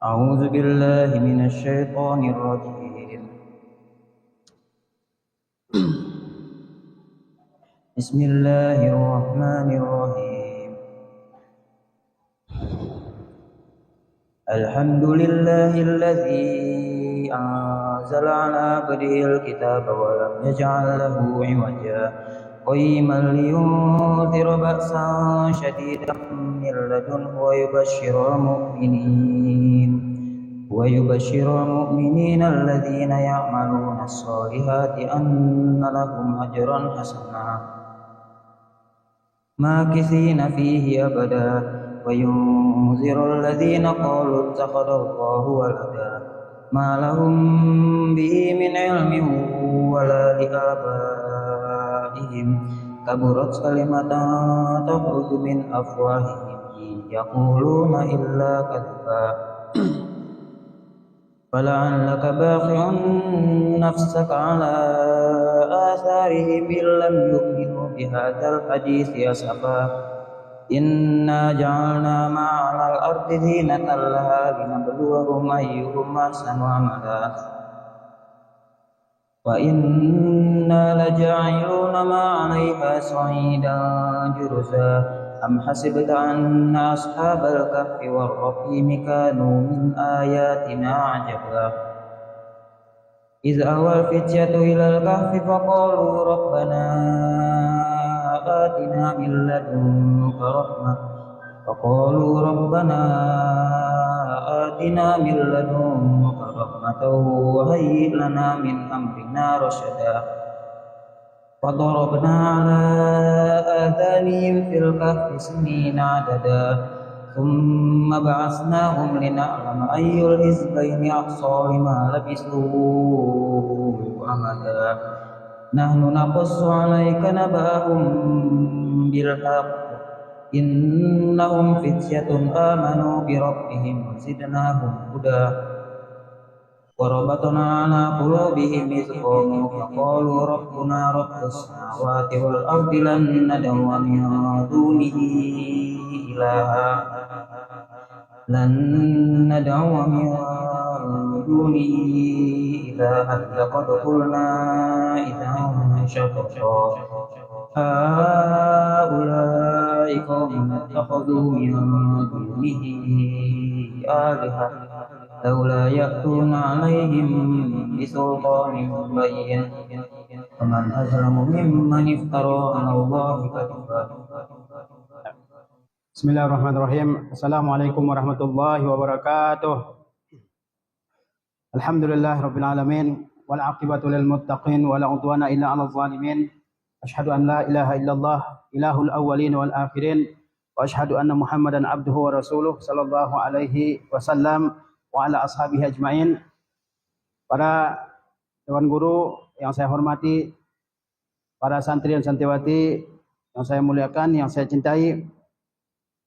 أعوذ بالله من الشيطان الرجيم. بسم الله الرحمن الرحيم. الحمد لله الذي أنزل على عبده الكتاب ولم يجعل له عوجا قيما لينذر بأسا شديدا من لدنه ويبشر المؤمنين الذين يعملون الصالحات أن لهم أجرا حسنا ماكثين فيه أبدا وينذر الذين قالوا اتخذ الله ولدا ما لهم به من علم ولا لآبائهم كبرت كلمة تخرج من أفواههم يقولون إلا كذبا فلعلك باخع نفسك على آثارهم إن لم يؤمنوا بهذا الحديث أسفا إنا جعلنا ما على الأرض زينة لها لنبلوهم أيهم أحسن عملا وإنا لجاعلون ما عليها صعيدا جرزا أم حسبت أن أصحاب الكهف والرقيم كانوا من آياتنا عجبا إذ أوى الفتية إلى الكهف فقالوا ربنا آتنا من لدنك رحمة وهيئ لنا من أمرنا رشدا فضربنا على آذانهم في الكهف سنين عددا ثم بعثناهم لنعلم أي الحزبين أحصى لما لبثوا أمدا نحن نقص عليك نبأهم بالحق إنهم فتية آمنوا بربهم وزدناهم هدى وربطنا على قلوبهم إذ قاموا فقالوا ربنا رب السماوات والأرض لن ندعو من دونه إلها لقد قلنا إذا شططا هؤلاء قوم اتخذوا من دونه آلهة لولا يأتون عليهم بسلطان بين ومن أظلم ممن افترى على الله كذبا. Bismillahirrahmanirrahim. Assalamualaikum warahmatullahi wabarakatuh. Alhamdulillahirabbil alamin wal aqibatu lil muttaqin wala udwana illa 'alal zalimin. Asyhadu an la ilaha illallah ilahul awwalin wal akhirin wa asyhadu anna Muhammadan abduhu wa rasuluh sallallahu alaihi wasallam wa ala ashabihi ajmain. Para dewan guru yang saya hormati, para santri dan santriwati yang saya muliakan, yang saya cintai,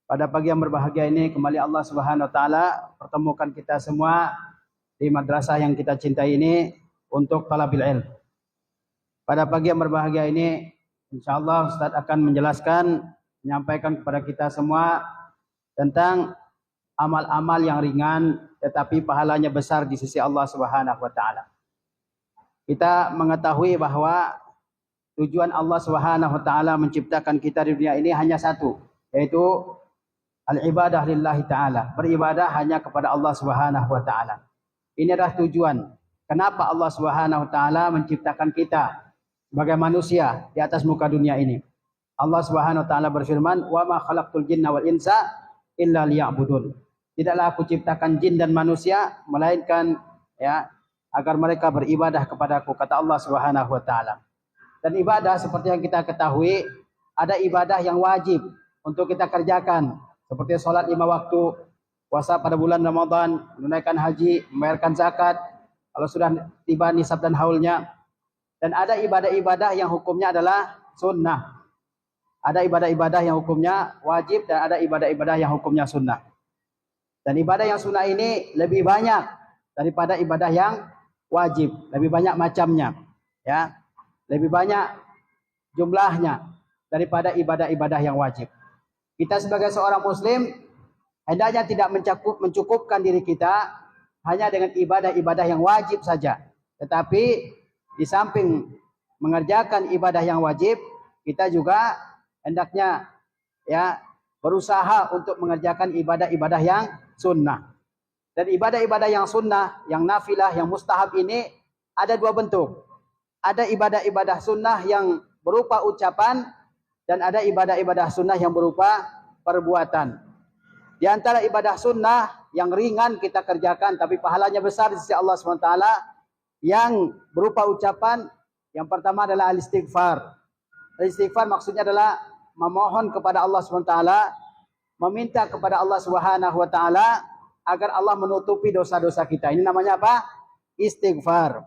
pada pagi yang berbahagia ini kembali Allah Subhanahu wa taala pertemukan kita semua di madrasah yang kita cintai ini untuk talabil ilm. Pada pagi yang berbahagia ini insyaallah Ustaz akan menyampaikan kepada kita semua tentang amal-amal yang ringan tetapi pahalanya besar di sisi Allah Subhanahu wa taala. Kita mengetahui bahwa tujuan Allah Subhanahu wa taala menciptakan kita di dunia ini hanya satu, yaitu al-ibadah lillahi ta'ala, beribadah hanya kepada Allah Subhanahu wa ta'ala. Ini adalah tujuan kenapa Allah Subhanahu wa ta'ala menciptakan kita sebagai manusia di atas muka dunia ini. Allah Subhanahu wa ta'ala berfirman, "Wa ma khalaqtul jinna wal insa illa liya'budun." Tidaklah aku ciptakan jin dan manusia melainkan agar mereka beribadah kepadaku, kata Allah Subhanahu wa ta'ala. Dan ibadah seperti yang kita ketahui, ada ibadah yang wajib untuk kita kerjakan, seperti sholat 5 waktu, puasa pada bulan Ramadan, menunaikan haji, membayarkan zakat, kalau sudah tiba nisab dan haulnya. Dan ada ibadah-ibadah yang hukumnya adalah sunnah. Ada ibadah-ibadah yang hukumnya wajib dan ada ibadah-ibadah yang hukumnya sunnah. Dan ibadah yang sunnah ini lebih banyak daripada ibadah yang wajib, lebih banyak macamnya, lebih banyak jumlahnya daripada ibadah-ibadah yang wajib. Kita sebagai seorang muslim hendaknya tidak mencukupkan diri kita hanya dengan ibadah-ibadah yang wajib saja. Tetapi di samping mengerjakan ibadah yang wajib, kita juga hendaknya ya berusaha untuk mengerjakan ibadah-ibadah yang sunnah. Dan ibadah-ibadah yang sunnah, yang nafilah, yang mustahab ini ada dua bentuk. Ada ibadah-ibadah sunnah yang berupa ucapan dan ada ibadah-ibadah sunnah yang berupa perbuatan. Di antara ibadah sunnah yang ringan kita kerjakan tapi pahalanya besar di sisi Allah SWT yang berupa ucapan, yang pertama adalah al-istighfar. Al-istighfar maksudnya adalah memohon kepada Allah SWT, meminta kepada Allah SWT agar Allah menutupi dosa-dosa kita. Ini namanya apa? Istighfar.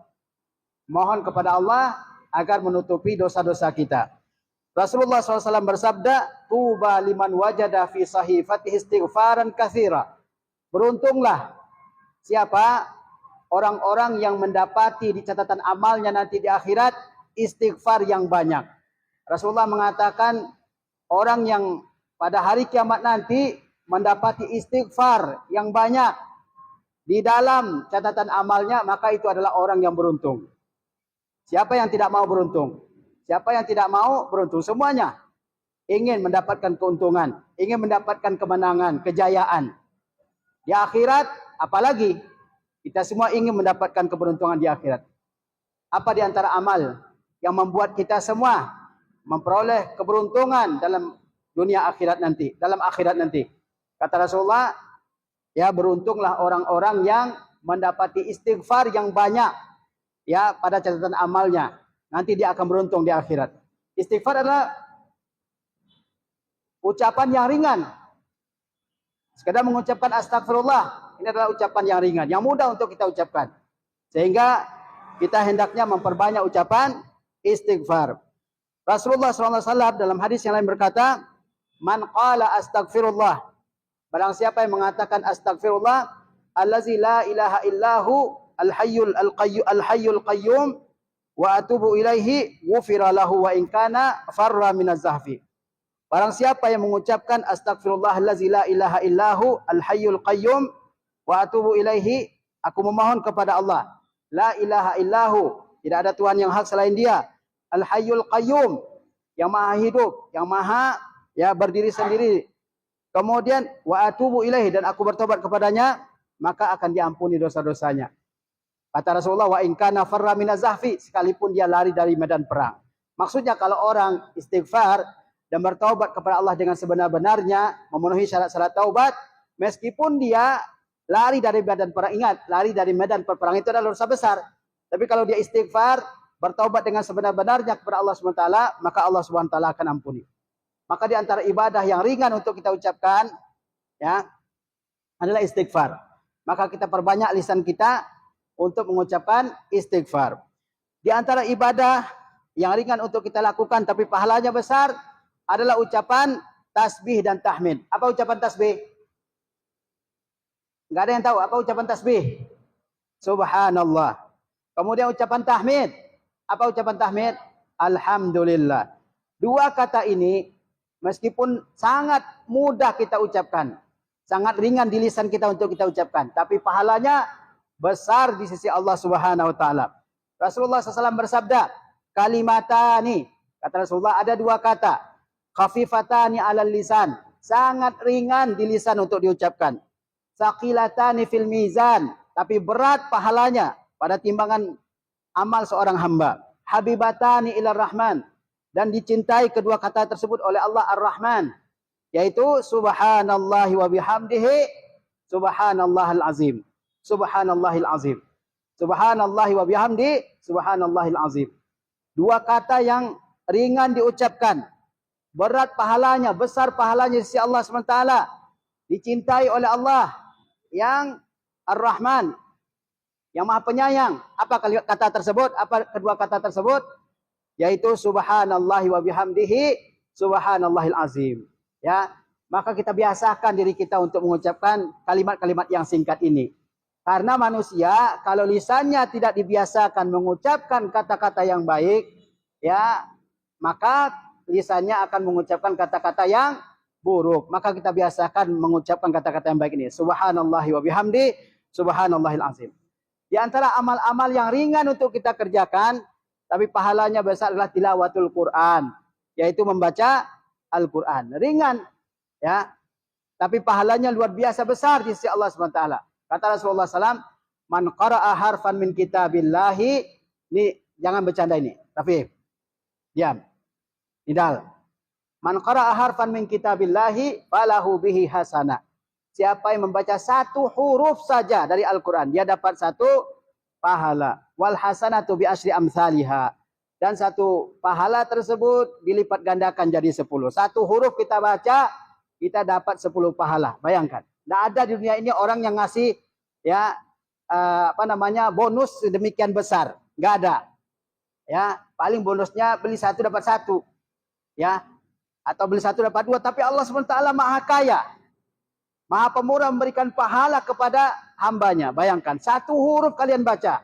Mohon kepada Allah agar menutupi dosa-dosa kita. Rasulullah SAW bersabda, "Tuba liman wajada fi sahifatihi istighfaran katsira." Beruntunglah siapa orang-orang yang mendapati di catatan amalnya nanti di akhirat istighfar yang banyak. Rasulullah mengatakan orang yang pada hari kiamat nanti mendapati istighfar yang banyak di dalam catatan amalnya, maka itu adalah orang yang beruntung. Siapa yang tidak mau beruntung? Siapa yang tidak mau beruntung? Semuanya ingin mendapatkan keuntungan, ingin mendapatkan kemenangan, kejayaan. Di akhirat, apalagi kita semua ingin mendapatkan keberuntungan di akhirat. Apa di antara amal yang membuat kita semua memperoleh keberuntungan dalam dunia akhirat nanti, dalam akhirat nanti? Kata Rasulullah, ya beruntunglah orang-orang yang mendapati istighfar yang banyak ya pada catatan amalnya. Nanti dia akan beruntung di akhirat. Istighfar adalah ucapan yang ringan. Sekedar mengucapkan astagfirullah, ini adalah ucapan yang ringan, yang mudah untuk kita ucapkan. Sehingga kita hendaknya memperbanyak ucapan istighfar. Rasulullah SAW dalam hadis yang lain berkata, "Man qala astagfirullah." Barang siapa yang mengatakan astagfirullah, allazi la ilaha illahu al-hayyul qayyum wa atubu ilaihi ghufira lahu wa in kana farra minaz zahfi. Barang siapa yang mengucapkan astagfirullah allazi la ilaha illahu al-hayyul qayyum wa atubu ilaihi, aku memohon kepada Allah, la ilaha illahu, tidak ada Tuhan yang hak selain Dia, al-hayyul qayyum, yang maha hidup, yang maha ya berdiri sendiri. Kemudian wa atubu ilaihi, dan aku bertobat kepadanya, maka akan diampuni dosa-dosanya. Kata Rasulullah, wa in kana farra minaz zahfi, sekalipun dia lari dari medan perang. Maksudnya kalau orang istighfar dan bertaubat kepada Allah dengan sebenar-benarnya, memenuhi syarat-syarat taubat, meskipun dia lari dari medan perang, ingat, lari dari medan perang itu adalah dosa besar. Tapi kalau dia istighfar, bertaubat dengan sebenar-benarnya kepada Allah SWT, maka Allah SWT akan ampuni. Maka di antara ibadah yang ringan untuk kita ucapkan ya adalah istighfar. Maka kita perbanyak lisan kita untuk mengucapkan istighfar. Di antara ibadah yang ringan untuk kita lakukan tapi pahalanya besar adalah ucapan tasbih dan tahmid. Apa ucapan tasbih? Enggak ada yang tahu apa ucapan tasbih? Subhanallah. Kemudian ucapan tahmid. Apa ucapan tahmid? Alhamdulillah. Dua kata ini meskipun sangat mudah kita ucapkan, sangat ringan di lisan kita untuk kita ucapkan, tapi pahalanya besar di sisi Allah Subhanahu wa taala. Rasulullah SAW bersabda, kalimatani, kata Rasulullah, ada dua kata, khafifatani 'alal lisan, sangat ringan di lisan untuk diucapkan. Saqilatani fil mizan, tapi berat pahalanya pada timbangan amal seorang hamba. Habibatani ilar rahman, dan dicintai kedua kata tersebut oleh Allah Ar-Rahman, yaitu subhanallahi wa bihamdihi subhanallahil azim. Subhanallahil azim. Subhanallahi wa bihamdi subhanallahil azim. Dua kata yang ringan diucapkan, berat pahalanya, besar pahalanya di sisi Allah SWT, dicintai oleh Allah yang Ar-Rahman, yang Maha Penyayang. Apa kata tersebut? Apa kedua kata tersebut? Yaitu subhanallahi wa bihamdihi subhanallahil azim. Ya, maka kita biasakan diri kita untuk mengucapkan kalimat-kalimat yang singkat ini. Karena manusia kalau lisannya tidak dibiasakan mengucapkan kata-kata yang baik, ya, maka lisannya akan mengucapkan kata-kata yang buruk. Maka kita biasakan mengucapkan kata-kata yang baik ini. Subhanallahi wa bihamdi, subhanallahil azim. Di antara amal-amal yang ringan untuk kita kerjakan, tapi pahalanya besar adalah tilawatul Quran, yaitu membaca Al-Quran. Ringan, ya, tapi pahalanya luar biasa besar di sisi Allah SWT. Kata Rasulullah SAW, man qara'a harfan min kitabillahi, ini jangan bercanda ini, tapi diam, nidal. Man qara'a harfan min kitabillahi falahu bihi hasanah. Siapa yang membaca satu huruf saja dari Al-Quran, dia dapat satu pahala. Wal hasanatu bi asyri amsalihha. Dan satu pahala tersebut dilipat gandakan jadi 10. Satu huruf kita baca, kita dapat 10 pahala. Bayangkan. Tidak ada di dunia ini orang yang ngasih ya bonus sedemikian besar. Nggak ada. Ya, paling bonusnya beli satu dapat satu. Ya, atau beli satu dapat dua. Tapi Allah SWT Maha Kaya. Maha Pemurah memberikan pahala kepada hambanya. Bayangkan, satu huruf kalian baca.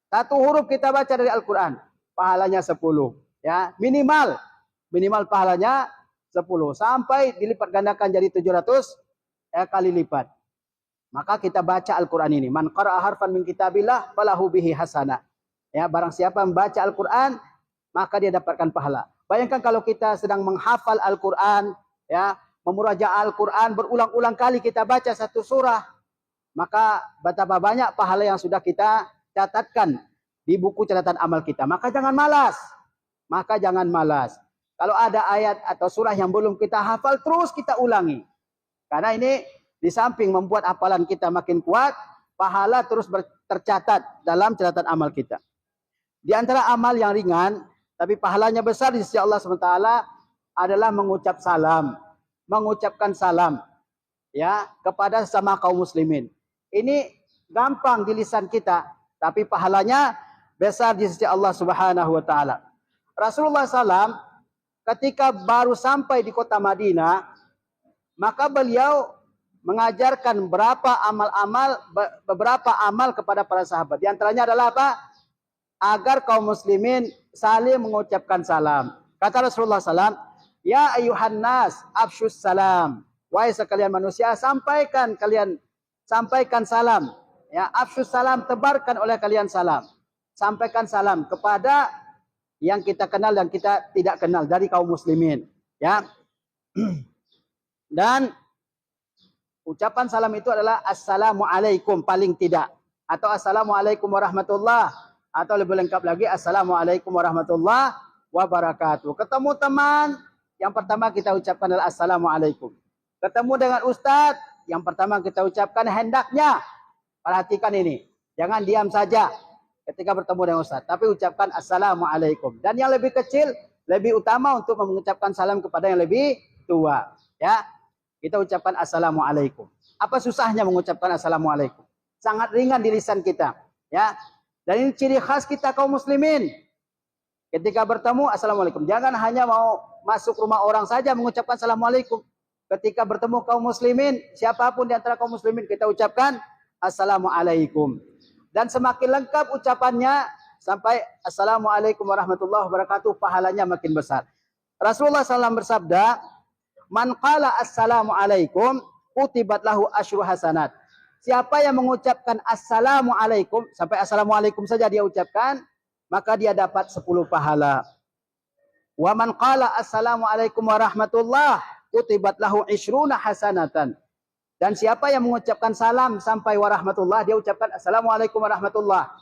Satu huruf kita baca dari Al-Quran. Pahalanya 10. Ya, minimal pahalanya 10. Sampai dilipat gandakan jadi 700 kali lipat. Maka kita baca Al-Quran ini. Man qara'a harfan min kitabillah falahu bihi hasanah. Ya, barang siapa membaca Al-Quran, maka dia dapatkan pahala. Bayangkan kalau kita sedang menghafal Al-Quran, ya, memurajaah Al-Quran, berulang-ulang kali kita baca satu surah, maka betapa banyak pahala yang sudah kita catatkan di buku catatan amal kita. Maka jangan malas. Kalau ada ayat atau surah yang belum kita hafal, terus kita ulangi. Karena ini di samping membuat hafalan kita makin kuat, pahala terus tercatat dalam catatan amal kita. Di antara amal yang ringan, tapi pahalanya besar di sisi Allah SWT adalah mengucapkan salam ya kepada sesama kaum muslimin. Ini gampang di lisan kita, tapi pahalanya besar di sisi Allah Subhanahu wa taala. Rasulullah SAW ketika baru sampai di kota Madinah, maka beliau mengajarkan beberapa amal kepada para sahabat. Di antaranya adalah apa? Agar kaum muslimin saling mengucapkan salam. Kata Rasulullah SAW, ya ayuhan nas, afsyus salam. Wahai sekalian manusia, sampaikan salam. Ya, afsyus salam, tebarkan oleh kalian salam. Sampaikan salam kepada yang kita kenal dan kita tidak kenal dari kaum muslimin. Ya. Dan ucapan salam itu adalah assalamualaikum paling tidak. Atau assalamualaikum warahmatullah. Atau lebih lengkap lagi, assalamualaikum warahmatullah wabarakatuh. Ketemu teman, yang pertama kita ucapkan adalah assalamualaikum. Ketemu dengan ustadz, yang pertama kita ucapkan hendaknya. Perhatikan ini, jangan diam saja ketika bertemu dengan ustadz, tapi ucapkan assalamualaikum. Dan yang lebih kecil, lebih utama untuk mengucapkan salam kepada yang lebih tua. Ya, kita ucapkan assalamualaikum. Apa susahnya mengucapkan assalamualaikum? Sangat ringan di lisan kita. Ya. Dan ini ciri khas kita kaum muslimin. Ketika bertemu, assalamualaikum. Jangan hanya mau masuk rumah orang saja mengucapkan assalamualaikum. Ketika bertemu kaum muslimin, siapapun di antara kaum muslimin, kita ucapkan assalamualaikum. Dan semakin lengkap ucapannya, sampai assalamualaikum warahmatullahi wabarakatuh, pahalanya makin besar. Rasulullah SAW bersabda, man qala assalamualaikum, kutibat lahu asyru hasanat. Siapa yang mengucapkan assalamualaikum, sampai assalamualaikum saja dia ucapkan, maka dia dapat 10 pahala. Wa man qala assalamualaikum warahmatullah, kutibat lahu isyruna hasanatan. Dan siapa yang mengucapkan salam sampai warahmatullah, dia ucapkan assalamualaikum warahmatullah.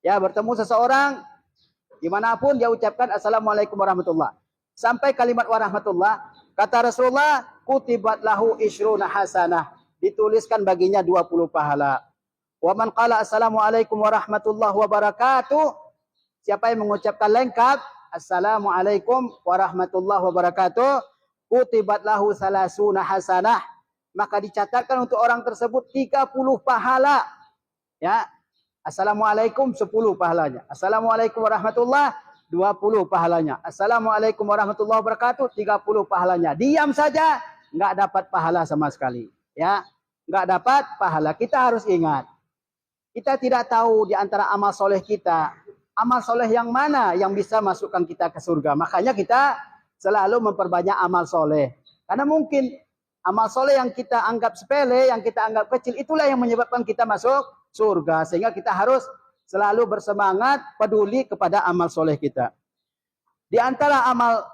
Ya, bertemu seseorang, dimanapun dia ucapkan assalamualaikum warahmatullah. Sampai kalimat warahmatullah, kata Rasulullah, kutibat lahu isyruna hasanah. Dituliskan baginya 20 pahala. Wa man qala assalamualaikum warahmatullahi wabarakatuh. Siapa yang mengucapkan lengkap assalamualaikum warahmatullahi wabarakatuh, kutibat lahu salasuna hasanah, maka dicatatkan untuk orang tersebut 30 pahala. Ya. Assalamualaikum 10 pahalanya. Assalamualaikum warahmatullahi 20 pahalanya. Assalamualaikum warahmatullahi wabarakatuh 30 pahalanya. Diam saja enggak dapat pahala sama sekali. Ya, enggak dapat pahala. Kita harus ingat, kita tidak tahu di antara amal soleh kita, amal soleh yang mana yang bisa masukkan kita ke surga. Makanya kita selalu memperbanyak amal soleh. Karena mungkin amal soleh yang kita anggap sepele, yang kita anggap kecil, itulah yang menyebabkan kita masuk surga. Sehingga kita harus selalu bersemangat, peduli kepada amal soleh kita. Di antara amal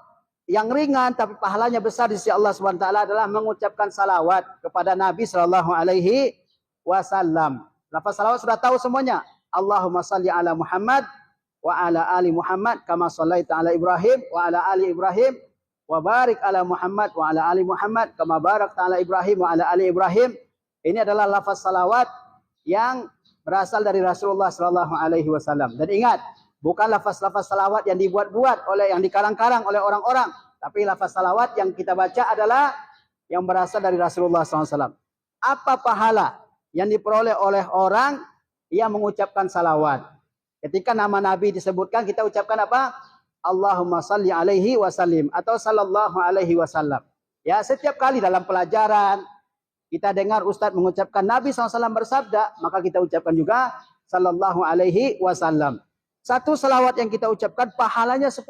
yang ringan tapi pahalanya besar di sisi Allah SWT adalah mengucapkan salawat kepada Nabi SAW. Lafaz salawat sudah tahu semuanya. Allahumma salli ala Muhammad wa ala ali Muhammad kama sallaita ala Ibrahim wa ala ali Ibrahim wa barik ala Muhammad wa ala ali Muhammad kama barakta ala Ibrahim wa ala ali Ibrahim. Ini adalah lafaz salawat yang berasal dari Rasulullah SAW. Dan ingat, bukan lafaz-lafaz salawat yang dibuat-buat oleh, yang dikarang-karang oleh orang-orang, tapi lafaz salawat yang kita baca adalah yang berasal dari Rasulullah SAW. Apa pahala yang diperoleh oleh orang yang mengucapkan salawat? Ketika nama Nabi disebutkan, kita ucapkan apa? Allahumma salli alaihi wasallim atau sallallahu alaihi wasallam. Ya, setiap kali dalam pelajaran kita dengar Ustadz mengucapkan Nabi SAW bersabda, maka kita ucapkan juga sallallahu alaihi wasallam. Satu salawat yang kita ucapkan pahalanya 10.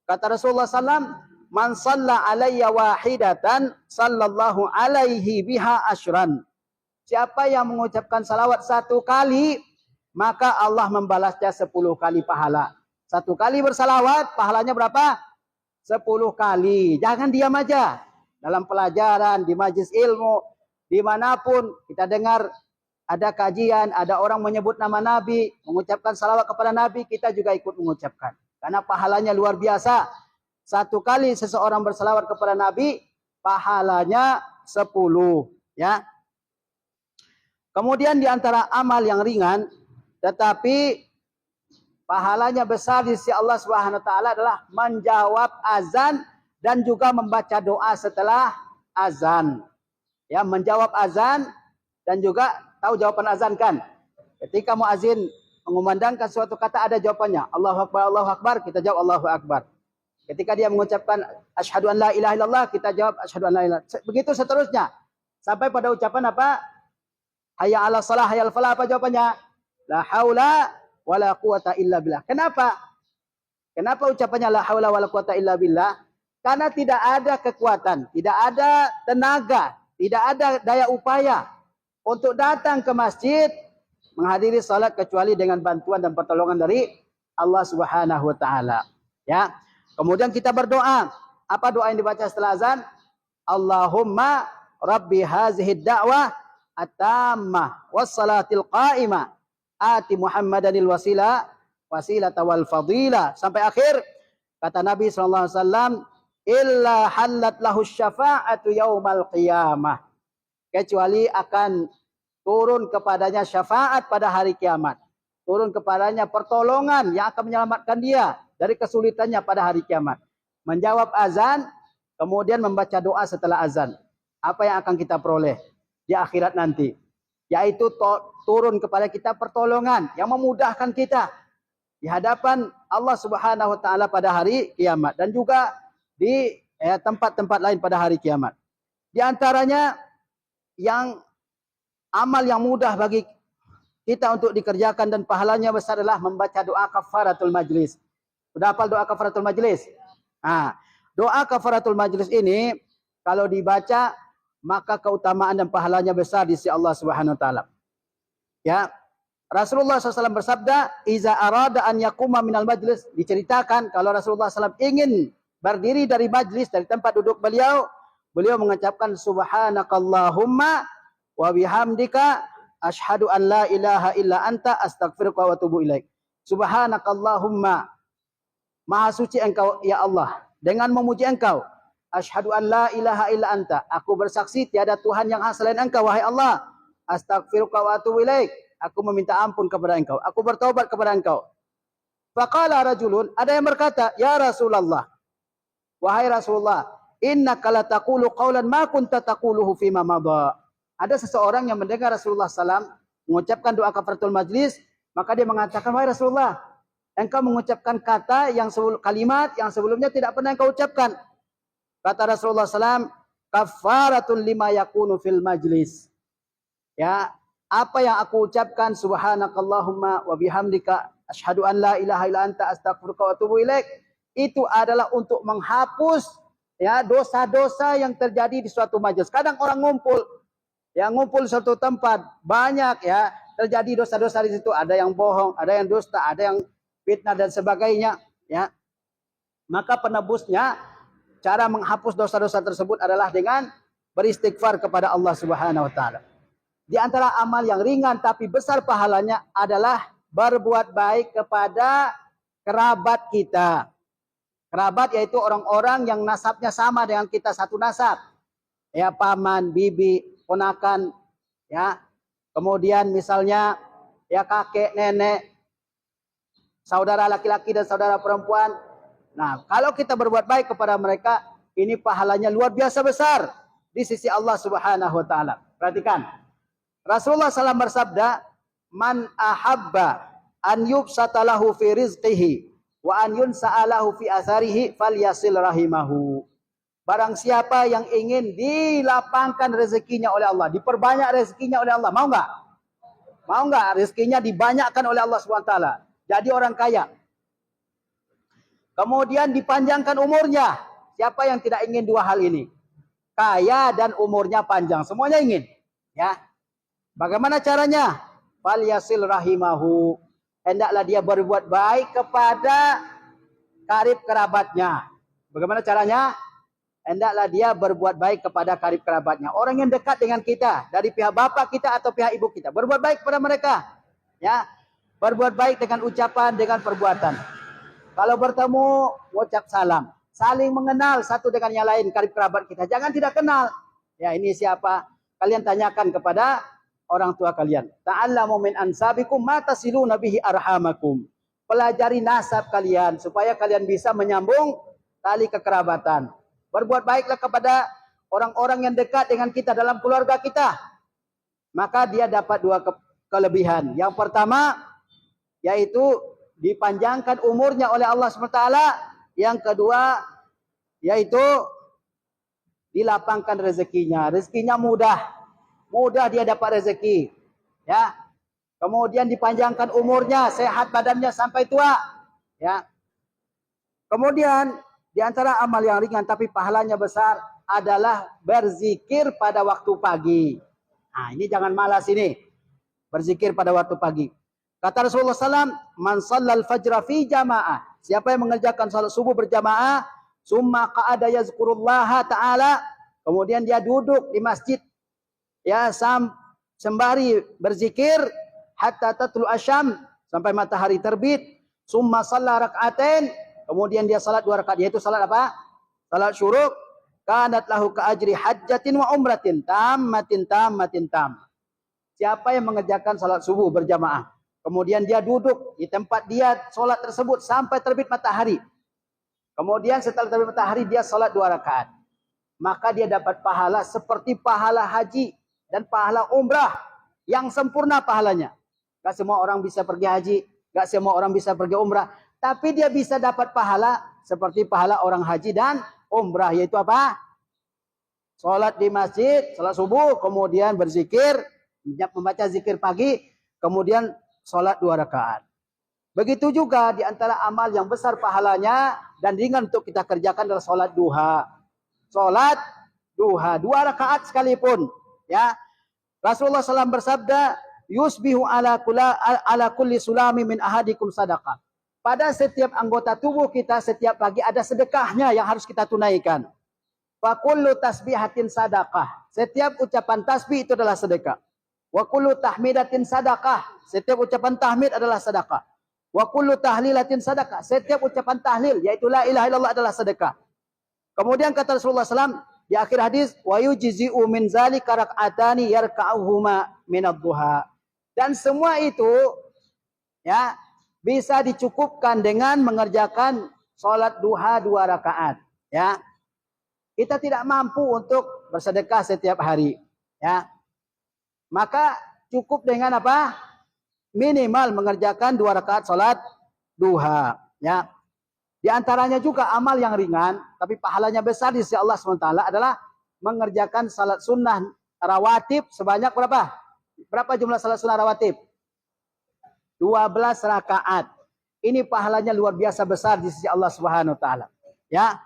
Kata Rasulullah SAW, man salla alayya wahidatan sallallahu alaihi biha asyran. Siapa yang mengucapkan salawat 1 kali, maka Allah membalasnya 10 kali pahala. 1 kali bersalawat, pahalanya berapa? 10 kali. Jangan diam aja. Dalam pelajaran, di majlis ilmu, dimanapun kita dengar ada kajian, ada orang menyebut nama Nabi, mengucapkan salawat kepada Nabi, kita juga ikut mengucapkan. Karena pahalanya luar biasa. 1 kali seseorang bersalawat kepada Nabi, pahalanya 10. Ya. Kemudian di antara amal yang ringan, tetapi pahalanya besar di sisi Allah Subhanahu wa taala adalah menjawab azan dan juga membaca doa setelah azan. Ya, menjawab azan dan juga tahu jawaban azan kan? Ketika muazin mengumandangkan suatu kata ada jawabannya. Allahu Akbar, kita jawab Allahu Akbar. Ketika dia mengucapkan asyhadu an la ilaha illallah, kita jawab asyhadu an la ilaha. Begitu seterusnya. Sampai pada ucapan apa? Hayya 'alas shalah, hayya 'alal falah, apa jawabannya? La haula wala quwata illa billah. Kenapa? Kenapa ucapannya la haula wala quwata illa billah? Karena tidak ada kekuatan, tidak ada tenaga, tidak ada daya upaya untuk datang ke masjid menghadiri salat kecuali dengan bantuan dan pertolongan dari Allah Subhanahu wa taala. Ya. Kemudian kita berdoa. Apa doa yang dibaca setelah azan? Allahumma rabbi hazihi da'wah at-tammah was-salatil qa'imah ati Muhammadanil wasilata wal fadila, sampai akhir. Kata Nabi SAW, illa hallat lahu syafa'atu yaumal qiyamah, kecuali akan turun kepadanya syafaat pada hari kiamat, turun kepadanya pertolongan yang akan menyelamatkan dia dari kesulitannya pada hari kiamat. Menjawab azan, kemudian membaca doa setelah azan. Apa yang akan kita peroleh di akhirat nanti? Yaitu turun kepada kita pertolongan yang memudahkan kita di hadapan Allah Subhanahu wa taala pada hari kiamat dan juga di tempat-tempat lain pada hari kiamat. Di antaranya yang amal yang mudah bagi kita untuk dikerjakan dan pahalanya besar adalah membaca doa kafaratul majlis. Sudah hafal doa kafaratul majlis? Nah, doa kafaratul majlis ini kalau dibaca maka keutamaan dan pahalanya besar di sisi Allah Subhanahu wa taala. Ya, Rasulullah SAW bersabda, "Iza arada an yaquma minal majlis." Diceritakan kalau Rasulullah SAW ingin berdiri dari majlis, dari tempat duduk beliau, beliau mengucapkan subhanakallahumma wa bihamdika asyhadu an la ilaha illa anta astaghfiruka wa atubu ilaik. Subhanakallahumma, maha suci engkau ya Allah, dengan memuji engkau. Asyhadu an la ilaha illa anta, aku bersaksi tiada Tuhan yang hak selain engkau wahai Allah. Astaghfiruka wa atubu ilaik, aku meminta ampun kepada engkau, aku bertobat kepada engkau. Faqala rajulun, ada yang berkata, ya Rasulullah, wahai Rasulullah, innaka la taqulu qawlan ma kunta taquluhu fima madha. Ada seseorang yang mendengar Rasulullah SAW mengucapkan doa kafaratul majlis, maka dia mengatakan, wahai Rasulullah, engkau mengucapkan kata yang kalimat yang sebelumnya tidak pernah engkau ucapkan. Kata Rasulullah SAW, kafaratul lima yakunu fil majlis. Ya, apa yang aku ucapkan, subhanakallahumma wa bihamdika asyhadu an la ilaha illa anta astaghfiruka wa atubu ilaik, itu adalah untuk menghapus ya dosa-dosa yang terjadi di suatu majelis. Kadang orang ngumpul di suatu tempat banyak ya terjadi dosa-dosa di situ. Ada yang bohong, ada yang dusta, ada yang fitnah dan sebagainya. Ya, maka penebusnya cara menghapus dosa-dosa tersebut adalah dengan beristighfar kepada Allah Subhanahu Wa Taala. Di antara amal yang ringan tapi besar pahalanya adalah berbuat baik kepada kerabat kita. Kerabat yaitu orang-orang yang nasabnya sama dengan kita, satu nasab. Ya, paman, bibi, ponakan, ya. Kemudian misalnya ya kakek, nenek, saudara laki-laki dan saudara perempuan. Nah, kalau kita berbuat baik kepada mereka, ini pahalanya luar biasa besar di sisi Allah Subhanahu Wa Taala. Perhatikan, Rasulullah SAW bersabda, "Man ahabba an yubsata lahu fi rizqihi wa an yunsa'alahu fi atharihi falyasil rahimahu." Barang siapa yang ingin dilapangkan rezekinya oleh Allah, diperbanyak rezekinya oleh Allah, mau enggak? Mau enggak rezekinya dibanyakkan oleh Allah SWT? Jadi orang kaya. Kemudian dipanjangkan umurnya. Siapa yang tidak ingin dua hal ini? Kaya dan umurnya panjang, semuanya ingin. Ya. Bagaimana caranya? Falyasil rahimahu. Hendaklah dia berbuat baik kepada karib kerabatnya. Bagaimana caranya? Hendaklah dia berbuat baik kepada karib kerabatnya. Orang yang dekat dengan kita, dari pihak bapak kita atau pihak ibu kita. Berbuat baik kepada mereka. Ya, berbuat baik dengan ucapan, dengan perbuatan. Kalau bertemu, ucap salam. Saling mengenal satu dengan yang lain, karib kerabat kita. Jangan tidak kenal. Ya, ini siapa? Kalian tanyakan kepada orang tua kalian. Ta'allamu min ansabikum ma tasiluna bihi arhamakum. Pelajari nasab kalian supaya kalian bisa menyambung tali kekerabatan. Berbuat baiklah kepada orang-orang yang dekat dengan kita dalam keluarga kita. Maka dia dapat dua kelebihan. Yang pertama, yaitu dipanjangkan umurnya oleh Allah SWT. Yang kedua, yaitu dilapangkan rezekinya. Rezekinya mudah. Mudah dia dapat rezeki. Ya. Kemudian dipanjangkan umurnya, sehat badannya sampai tua. Ya. Kemudian di antara amal yang ringan tapi pahalanya besar adalah berzikir pada waktu pagi. Nah, ini jangan malas ini. Berzikir pada waktu pagi. Kata Rasulullah SAW, "Man shallal fajra fi jamaah." Siapa yang mengerjakan salat subuh berjamaah, summa qa'ada yazkurullaha ta'ala, kemudian dia duduk di masjid, ya, sembari berzikir hatta tatlu asyam, sampai matahari terbit, summa shalla rak'atain, kemudian dia salat 2 rakaat, yaitu salat apa? Salat syuruk. Kanat lahu ka ajri hajjatin wa umratin tammatin. Siapa yang mengerjakan salat subuh berjamaah, kemudian dia duduk di tempat dia salat tersebut sampai terbit matahari. Kemudian setelah terbit matahari dia salat 2 rakaat. Maka dia dapat pahala seperti pahala haji dan pahala umrah yang sempurna pahalanya. Gak semua orang bisa pergi haji, gak semua orang bisa pergi umrah. Tapi dia bisa dapat pahala seperti pahala orang haji dan umrah. Yaitu apa? Salat di masjid, salat subuh, kemudian berzikir, membaca zikir pagi, kemudian salat 2 rakaat. Begitu juga di antara amal yang besar pahalanya dan ringan untuk kita kerjakan adalah salat duha. Salat duha 2 rakaat sekalipun. Ya, Rasulullah SAW bersabda, "Yusbihu ala kulli sulami min ahadikum sadaqah." Pada setiap anggota tubuh kita setiap pagi ada sedekahnya yang harus kita tunaikan. Fa kullu tasbihatin sadaqah. Setiap ucapan tasbih itu adalah sedekah. Wa kullu tahmidatin sadaqah. Setiap ucapan tahmid adalah sedekah. Wa kullu tahlilatin sadaqah. Setiap ucapan tahlil yaitu la ilaha illallah adalah sedekah. Kemudian kata Rasulullah SAW di akhir hadis, wa yujzi'u min zalika rak'atani yarka'uhuma minadh-dhuha. Dan semua itu ya bisa dicukupkan dengan mengerjakan salat duha 2 rakaat, ya. Kita tidak mampu untuk bersedekah setiap hari, ya. Maka cukup dengan apa? Minimal mengerjakan 2 rakaat salat duha, ya. Di antaranya juga amal yang ringan tapi pahalanya besar di sisi Allah SWT adalah mengerjakan salat sunnah rawatib sebanyak berapa? Berapa jumlah salat sunnah rawatib? 12 rakaat. Ini pahalanya luar biasa besar di sisi Allah Subhanahu wa taala. Ya.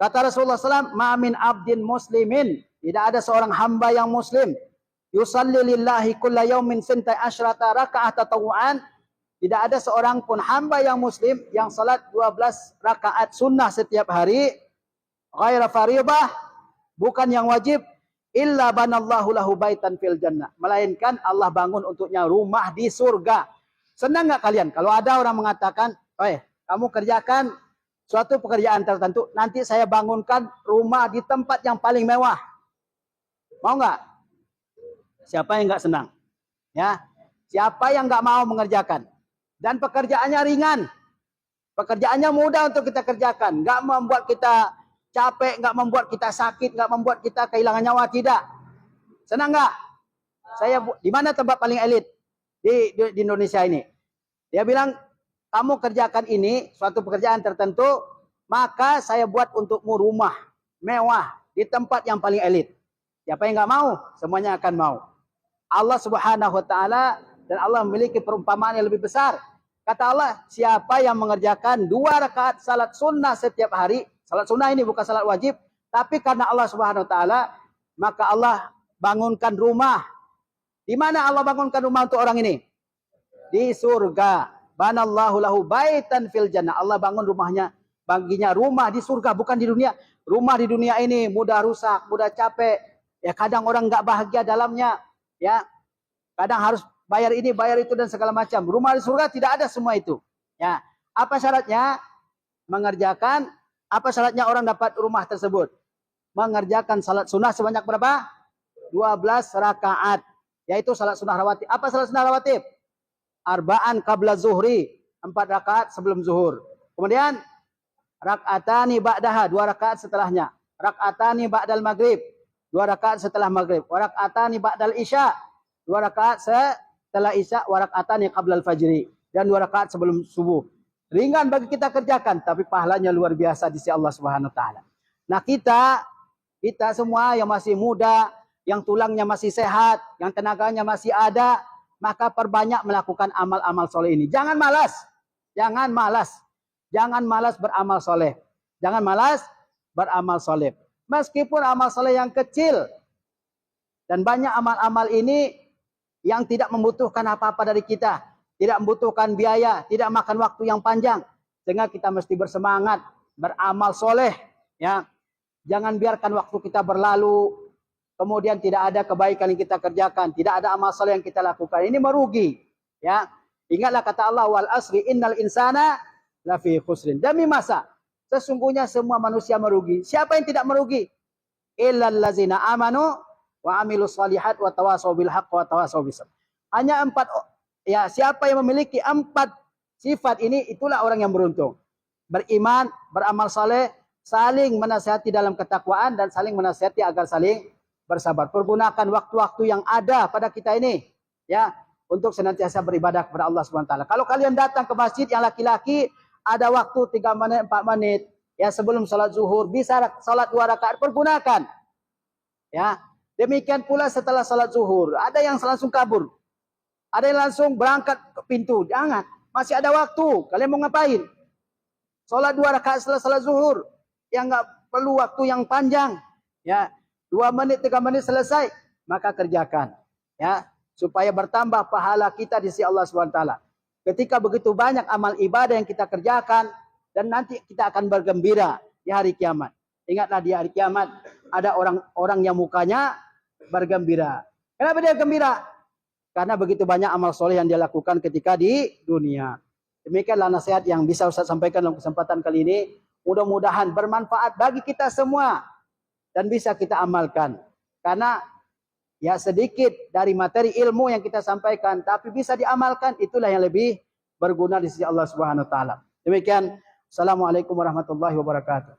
Kata Rasulullah SAW, ma min abdin muslimin, tidak ada seorang hamba yang muslim, yusalli lillahi kulla yaumin sintai asyrata raka'at tatawu'an, tidak ada seorang pun hamba yang muslim yang salat 12 rakaat sunnah setiap hari, ghaira faridah, bukan yang wajib, illa banallahu lahu baitan fil jannah, melainkan Allah bangun untuknya rumah di surga. Senang nggak kalian kalau ada orang mengatakan, kamu kerjakan suatu pekerjaan tertentu, nanti saya bangunkan rumah di tempat yang paling mewah. Mau nggak? Siapa yang nggak senang? Ya, siapa yang nggak mau mengerjakan? Dan pekerjaannya ringan, pekerjaannya mudah untuk kita kerjakan, nggak membuat kita capek, nggak membuat kita sakit, nggak membuat kita kehilangan nyawa, tidak. Senang nggak? Saya di mana tempat paling elit di Indonesia ini? Dia bilang, kamu kerjakan ini suatu pekerjaan tertentu, maka saya buat untukmu rumah mewah di tempat yang paling elit. Siapa yang nggak mau? Semuanya akan mau. Allah Subhanahu wa taala, dan Allah memiliki perumpamaan yang lebih besar. Kata Allah, siapa yang mengerjakan 2 rakaat salat sunnah setiap hari, salat sunnah ini bukan salat wajib, tapi karena Allah Subhanahu wa taala, maka Allah bangunkan rumah. Di mana Allah bangunkan rumah untuk orang ini? Di surga. Banallahu lahu baitan fil jannah. Allah bangun rumahnya, baginya rumah di surga, bukan di dunia. Rumah di dunia ini mudah rusak, mudah capek. Ya, kadang orang nggak bahagia dalamnya. Ya, kadang harus bayar ini, bayar itu dan segala macam. Rumah di surga tidak ada semua itu. Ya, apa syaratnya? Mengerjakan. Apa syaratnya orang dapat rumah tersebut? Mengerjakan salat sunnah sebanyak berapa? 12 rakaat. Yaitu salat sunnah rawatib. Apa salat sunnah rawatib? Arba'an qabla zuhri, 4 rakaat sebelum zuhur. Kemudian rak'atani ba'daha, 2 rakaat setelahnya. Rak'atani ba'dal maghrib, 2 rakaat setelah maghrib. Wa rak'atani ba'dal isya, 2 rakaat setelah isya. Wa rak'atani qabla al-fajri, dan 2 rakaat sebelum subuh. Ringan bagi kita kerjakan, tapi pahalanya luar biasa di sisi Allah Subhanahu wa taala. Nah, kita semua yang masih muda, yang tulangnya masih sehat, yang tenaganya masih ada, maka perbanyak melakukan amal-amal soleh ini. Jangan malas. Jangan malas. Jangan malas beramal soleh. Jangan malas beramal soleh. Meskipun amal soleh yang kecil. Dan banyak amal-amal ini yang tidak membutuhkan apa-apa dari kita. Tidak membutuhkan biaya. Tidak makan waktu yang panjang. Sehingga kita mesti bersemangat beramal soleh. Ya. Jangan biarkan waktu kita berlalu. Kemudian tidak ada kebaikan yang kita kerjakan, tidak ada amal saleh yang kita lakukan. Ini merugi. Ya, ingatlah kata Allah, wal asri innal insana lafi khusrin. Demi masa, sesungguhnya semua manusia merugi. Siapa yang tidak merugi? Illal ladzina amanu wa amilus shalihat wa tawassaw bil haqq wa tawassaw bis sabr. Hanya 4, ya, siapa yang memiliki 4 sifat ini, itulah orang yang beruntung. Beriman, beramal saleh, saling menasihati dalam ketakwaan, dan saling menasihati agar saling bersabar. Pergunakan waktu-waktu yang ada pada kita ini, ya, untuk senantiasa beribadah kepada Allah Subhanahu wa taala. Kalau kalian datang ke masjid yang laki-laki, ada waktu 3 menit, 4 menit, ya, sebelum salat zuhur, bisa salat 2 rakaat, pergunakan. Ya, demikian pula setelah salat zuhur, ada yang langsung kabur. Ada yang langsung berangkat ke pintu. Jangan, masih ada waktu. Kalian mau ngapain? Salat 2 rakaat setelah salat zuhur, yang enggak perlu waktu yang panjang, ya. 2 menit, 3 menit selesai, maka kerjakan. Ya, supaya bertambah pahala kita di sisi Allah SWT. Ketika begitu banyak amal ibadah yang kita kerjakan, dan nanti kita akan bergembira di hari kiamat. Ingatlah, di hari kiamat ada orang-orang yang mukanya bergembira. Kenapa dia gembira? Karena begitu banyak amal soleh yang dia lakukan ketika di dunia. Demikianlah nasihat yang bisa Ustaz sampaikan dalam kesempatan kali ini. Mudah-mudahan bermanfaat bagi kita semua. Dan bisa kita amalkan. Karena ya sedikit dari materi ilmu yang kita sampaikan, tapi bisa diamalkan, itulah yang lebih berguna di sisi Allah Subhanahu wa taala. Demikian, assalamualaikum warahmatullahi wabarakatuh.